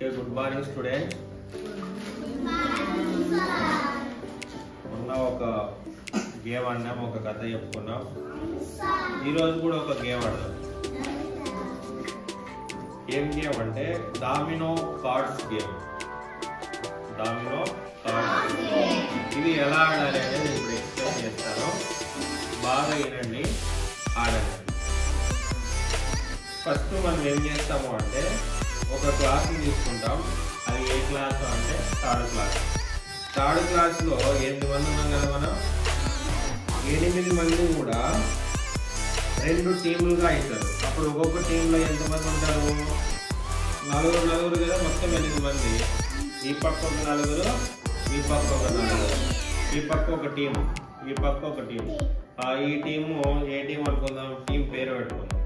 Okay, good morning students. మొన్న ఒక game అన్నాం, ఒక కథ చెప్పుకున్నాం. ఈరోజు కూడా ఒక గేమ్ ఆడదాం. ఏం గేమ్ అంటే domino cards game. Domino cards ఇది ఎలా ఆడాలి అనేది ఇప్పుడు ఎక్స్ప్లెయిన్ చేస్తాను. బాగా వినండి, ఆడండి. ఫస్ట్ మనం ఏం చేస్తాము అంటే ఒక క్లాస్ని తీసుకుంటాం. అది ఏ క్లాస్ అంటే థర్డ్ క్లాస్. థర్డ్ క్లాస్లో 8 మంది ఉన్నాం కదా మనం. 8 మంది కూడా 2 టీములుగా అవుతారు. అప్పుడు ఒక్కొక్క టీంలో ఎంతమంది ఉంటారు? 4 కదా, మొత్తం 8 మంది. ఈ పక్క ఒక 4, ఈ పక్క ఒక 4, ఈ పక్క ఒక టీం, ఈ పక్క ఒక టీం. ఈ టీము ఏ టీం అనుకుందాం? టీం పేరు పెట్టుకుందాం.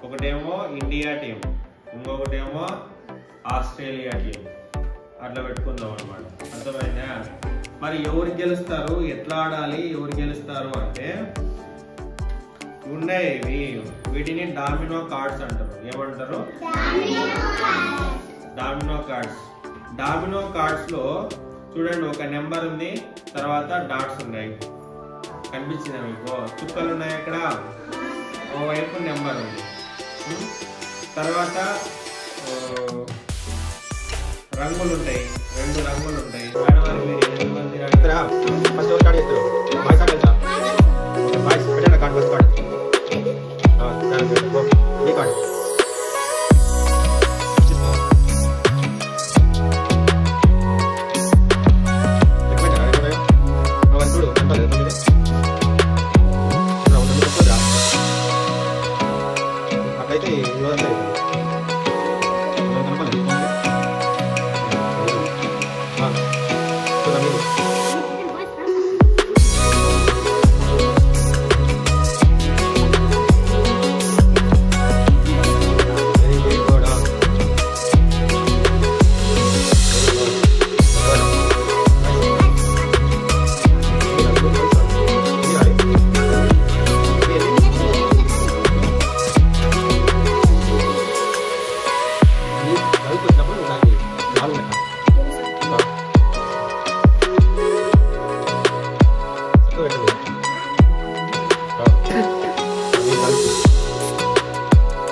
ఒకటేమో ఇండియా టీం, ఇంకొకటేమో ఆస్ట్రేలియా టీం. అట్లా పెట్టుకుందాం అన్నమాట. అర్థమైందా? మరి ఎవరు గెలుస్తారు, ఎట్లా ఆడాలి, ఎవరు గెలుస్తారు అంటే ఉన్నాయి వీటిని డామినో కార్డ్స్ అంటారు. ఏమంటారు? Domino cards. డామినో కార్డ్స్ లో చూడండి, ఒక నెంబర్ ఉంది, తర్వాత డాట్స్ ఉన్నాయి. కనిపించిందా మీకు? చుక్కలు ఉన్నాయి అక్కడ. ఓవైపు నెంబర్ ఉంది, తర్వాత రంగులు ఉంటాయి, 2 రంగులు ఉంటాయి.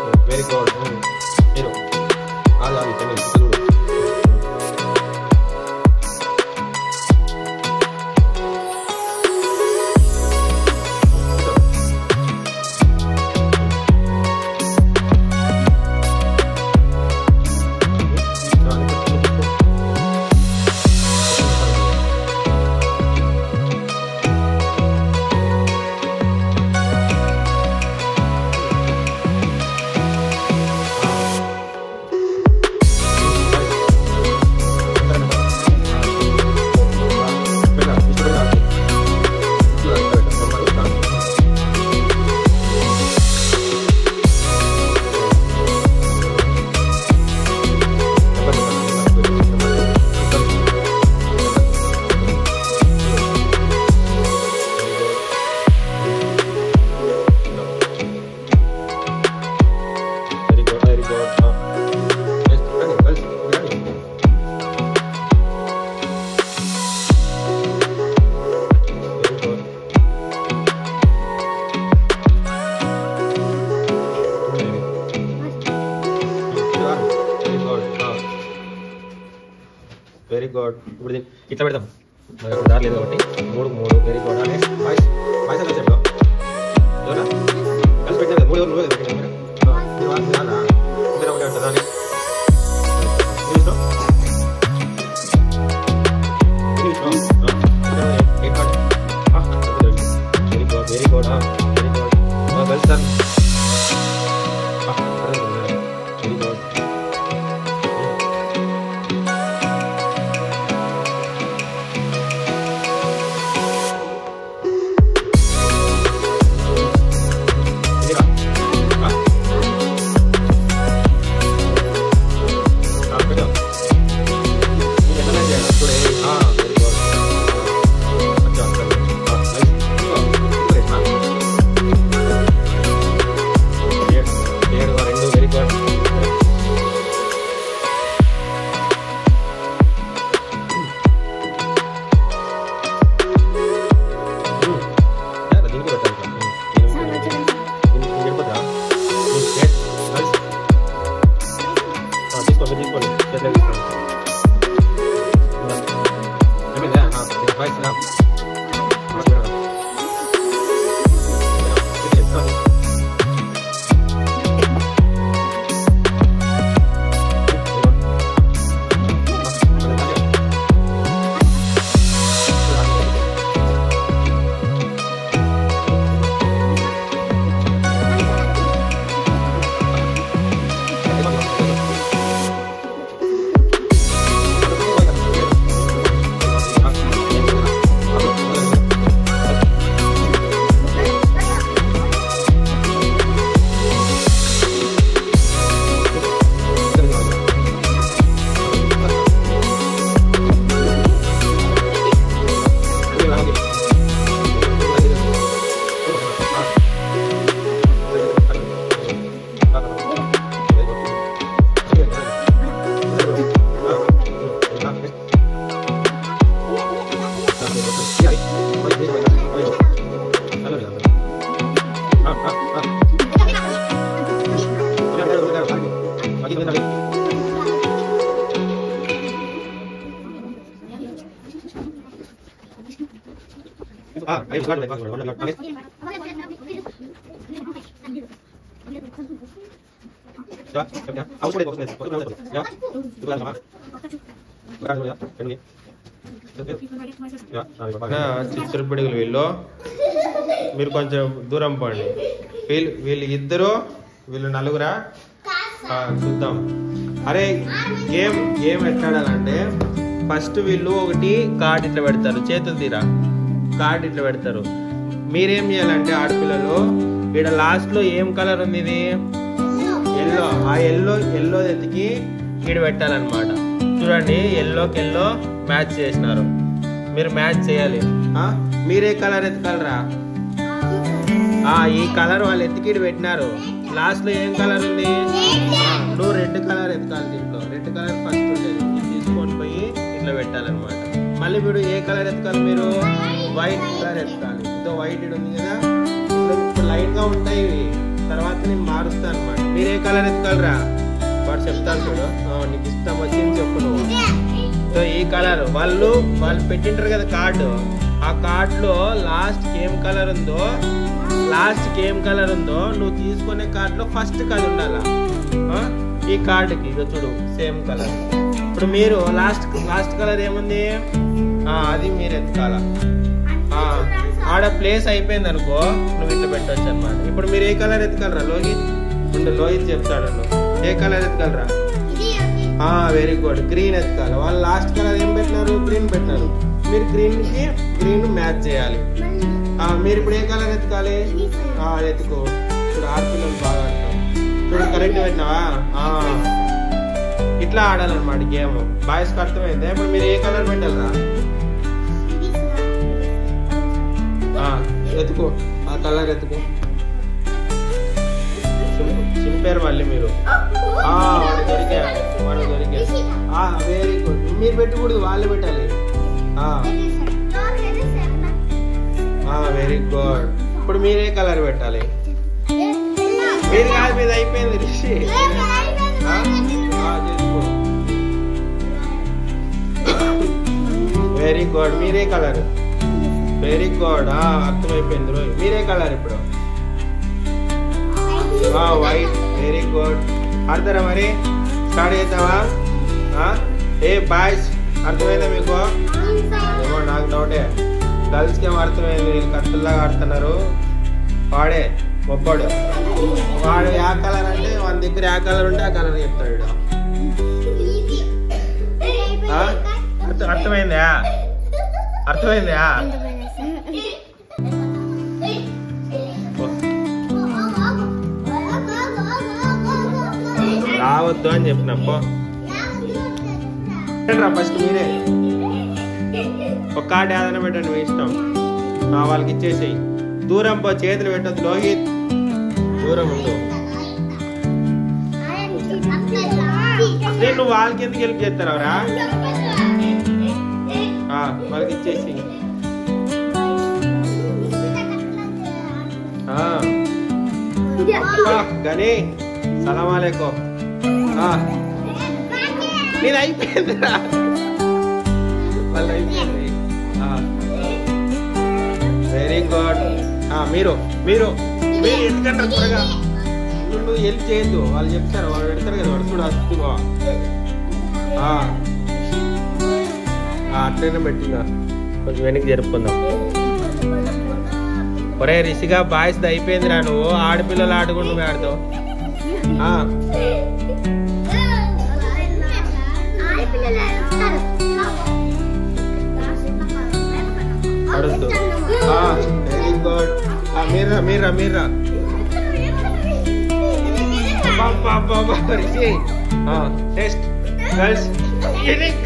Very good. మీరు వెరీ గుడ్. ఇప్పుడు ఇట్లా పెడతాం, దారి లేదు కాబట్టి 3 వెరీ గుడ్. వాయిస్ వాయిస్ కలిసి పెట్టాం, కలిసి పెట్టారు. 3 ఎవరు పెట్టారు? ఒకటే ఉంటుంది దాన్ని very good, very good, very good. Well sir, very good. తీసుకోండి తీసుకోండి చేతిలో తీసుకోండి చిచ్చురుపిడుగులు వీళ్ళు మీరు కొంచెం దూరం పోండి వీళ్ళు ఇద్దరు వీళ్ళు నలుగురా చూద్దాం అరే గేమ్ ఎట్లాడాలంటే ఫస్ట్ వీళ్ళు ఒకటి కార్డ్ ఇట్లా పెడతారు చేతులు తీరా కార్డ్ ఇట్లా పెడతారు మీరేం చేయాలంటే ఆడపిల్లలు ఇక్కడ లాస్ట్ లో ఏం కలర్ ఉంది ఇది ఎల్లో ఆ ఎల్లో ఎత్తికి ఈడ పెట్టాలన్నమాట చూడండి ఎల్లోకి ఎల్లో మ్యాచ్ చేసినారు మీరు మ్యాచ్ చేయాలి మీరే కలర్ ఎత్తుకలరా ఈ కలర్ వాళ్ళు ఎత్తికి పెట్టినారు లాస్ట్ లో ఏం కలర్ ఉంది నువ్వు రెడ్ కలర్ ఎత్తుకాలి దీంట్లో రెడ్ కలర్ ఫస్ట్ ఉండేది ఇది తీసుకొని పోయి ఇట్లా పెట్టాలన్నమాట మళ్ళీ వీడు ఏ కలర్ ఎత్తుకాలి మీరు వైట్ కలర్ ఎత్తుకాలి ఇంతో వైట్ ఉంది కదా లైట్ గా ఉంటాయి తర్వాత నేను మారుస్తాను అనమాట మీరు ఏ కలర్ ఎత్తుకాలరా వాడు చెప్తాను చూడు నీకు ఇష్టం వచ్చింది చెప్పు నువ్వు సో ఈ కలర్ వాళ్ళు పెట్టింటారు కదా కార్డు ఆ కార్డులో లాస్ట్ ఏం కలర్ ఉందో నువ్వు తీసుకునే కార్డులో ఫస్ట్ కలర్ ఉండాలా ఈ కార్డుకి ఇక చూడు సేమ్ కలర్ ఇప్పుడు మీరు లాస్ట్ కలర్ ఏముంది అది మీరు ఎత్తుకాల ఆడ ప్లేస్ అయిపోయింది అనుకో నువ్వు ఇట్లా పెట్టవచ్చు అనమాట ఇప్పుడు మీరు ఏ కలర్ ఎత్తుకలరా లోహిత్ చెప్తాడు ఏ కలర్ ఎత్తుకలరా వెరీ గుడ్ గ్రీన్ ఎత్తుకాలి వాళ్ళు లాస్ట్ కలర్ ఏం పెట్టినారు గ్రీన్ పెట్టినారు మీరు గ్రీన్ మ్యాచ్ చేయాలి మీరు ఇప్పుడు ఏ కలర్ ఎత్తుకాలి ఎత్తుకో ఇప్పుడు ఆడపిల్లలు బాగా ఆడతారు ఇప్పుడు కరెక్ట్ పెట్టినావా ఇట్లా ఆడాలన్నమాట గేమ్ బాయ్స్కి అర్థమైంది ఇప్పుడు మీరు ఏ కలర్ పెట్టాలరా ఎత్తుకో ఆ కలర్ ఎత్తుకో చింపారు మళ్ళీ మీరు దొరికా వెరీ గుడ్ మీరు పెట్టకూడదు వాళ్ళు పెట్టాలి వెరీ గుడ్ ఇప్పుడు మీరే కలర్ పెట్టాలి మీరు కాదు మీద అయిపోయింది రిషి వెరీ గుడ్ మీరే కలర్ వెరీ గుడ్ అర్థమైపోయింది మీరే కలర్ ఇప్పుడు వైట్ వెరీ గుడ్ ఆడతారా మరి స్టార్ట్ చేద్దామా ఏ బాయ్స్ అర్థమైందా మీకు ఏమో నాకు డౌటే గర్ల్స్కి ఏమో అర్థమైంది వీళ్ళు కత్తుల్లాగా ఆడుతున్నారు వాడే ఒక్కడు వాడు ఏ కలర్ అంటే వాళ్ళ దగ్గర ఏ కలర్ ఉంటే ఆ కలర్ చెప్తాడు అర్థమైందా రావద్దు అని చెప్పినప్పో ఫస్ట్ మీరే ఒక కార్డు ఏదైనా పెట్టండి మీ ఇష్టం వాళ్ళకి ఇచ్చేసేయి దూరం పో చేతులు పెట్టద్దు లోహిత్ దూరం ఉండు నువ్వు వాళ్ళకి ఎందుకు హెల్ప్ చేస్తారా వాళ్ళకి ఇచ్చేసి గని సలాం అలైకుం నేను అయిపోయిందిరా వాళ్ళు అయిపోయింది. Very good. మీరు మీరు మీరు ఎందుకంటారు త్వరగా నువ్వు హెల్ప్ చేయొద్దు. వాళ్ళు చెప్తారు, వాళ్ళు పెడతారు కదా, వాడు చూడు అస్తుగా అట్లనే పెట్టిందా. కొంచెం వెనక్కి జరుపుకుందాం. ఒరే రిషిగా బాయ్స్ అయిపోయిందిరా, నువ్వు ఆడపిల్లలు ఆడుకుంటూ నువ్వు ఆడుతావు. అడుగుతూ వెరీ గుడ్. మీరా మీరా మీరా రిషి టెస్ట్ గర్ల్స్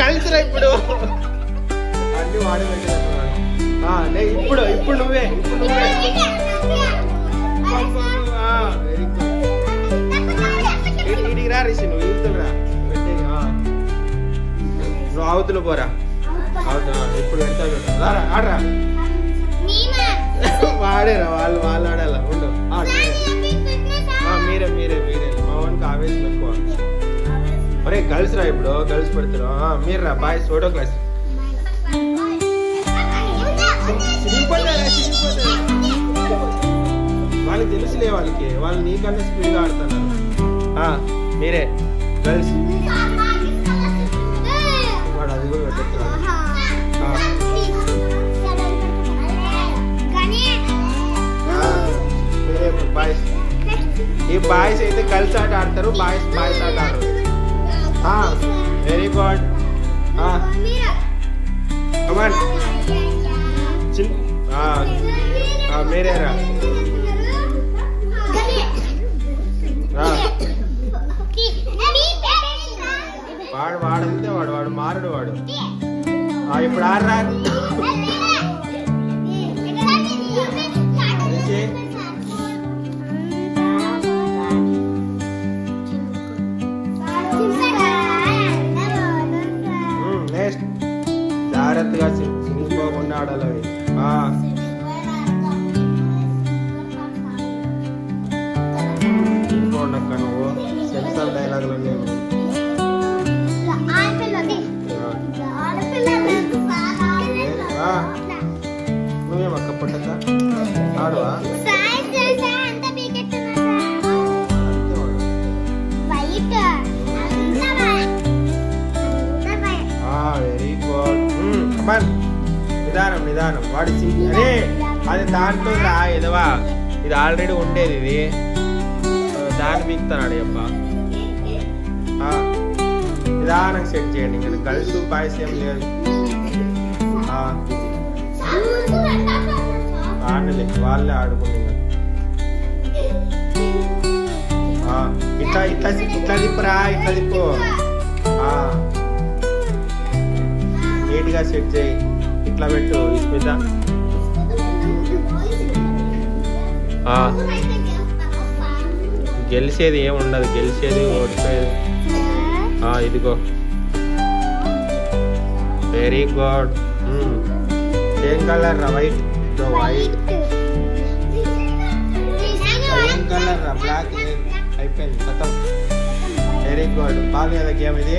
కలిసిరా ఇప్పుడు అన్ని వాడి పెట్టేస్తున్నాడు. ఇప్పుడు ఇప్పుడు నువ్వే వెరీ గుడ్. ఇడికి రా రిషి, నువ్వు ఇవుతురా పెట్టే నువ్వు అవతులు పోరా. అవుతున్నా ఇప్పుడు పెడతాడు. రారా ఆడరా. వాడేరా వాళ్ళు వాళ్ళు ఆడాల. ఉండు మీరే మీరే మీరే మా వానికి ఆవేశం ఎక్కువ. ఒరే గర్ల్స్ రా ఇప్పుడు, గర్ల్స్ పెడతారు. మీరు రా బాయ్స్ ఫోటో క్లాస్. వాళ్ళకి తెలుసులే, వాళ్ళకి వాళ్ళు నీకన్నా స్పీడ్గా ఆడుతున్నారు. మీరే గర్ల్స్. వాడు అది కూడా పెట్టేస్తున్నాడు. మీరే బాయ్స్. ఈ బాయ్స్ అయితే గర్ల్స్ ఆట ఆడతారు, బాయ్స్ బాయ్స్ ఆట ఆడరు. Very good. కమాన్ మీరేరా. వాడు వాడంతే వాడు వాడు మారడు వాడు. ఇప్పుడు ఆడరా. నెక్స్ట్ జాగ్రత్తగా చినిగిపోకుండా ఆడాలి. ఇంకోండక్క నువ్వు సెన్సార్ డైలాగులు నేను నువ్వేమక్క పుట్టక ఆడువా. Very good. నిదానం నిదానం. వాడి అరే అది దాంట్లో రా ఎదవా, ఇది ఆల్రెడీ ఉండేది, ఇది దాన్ని పీకుతున్నాడు అబ్బా. నిదానం సెట్ చేయండి. ఇంకా గర్ల్స్ బాయ్స్ ఏం లేదు. ఆడలే వాళ్ళే ఆడుకుంటున్నారు. ఇట్లా ఇట్లా ఇట్లా తిప్పురా, ఇట్లా తిప్పు. నీట్గా సెట్ చేయి. ఇట్లా పెట్టు ఇస్మిత. గెలిచేది ఏం ఉండదు, గెలిచేది ఓడిపోయేది. ఇదిగో వెరీ గుడ్. ఏం కలర్ రా? వైట్. వైట్ ఏం కలర్ రా? బ్లాక్. అయిపోయింది, ఖతం. Very good. బాగా గేమ్ ఇది.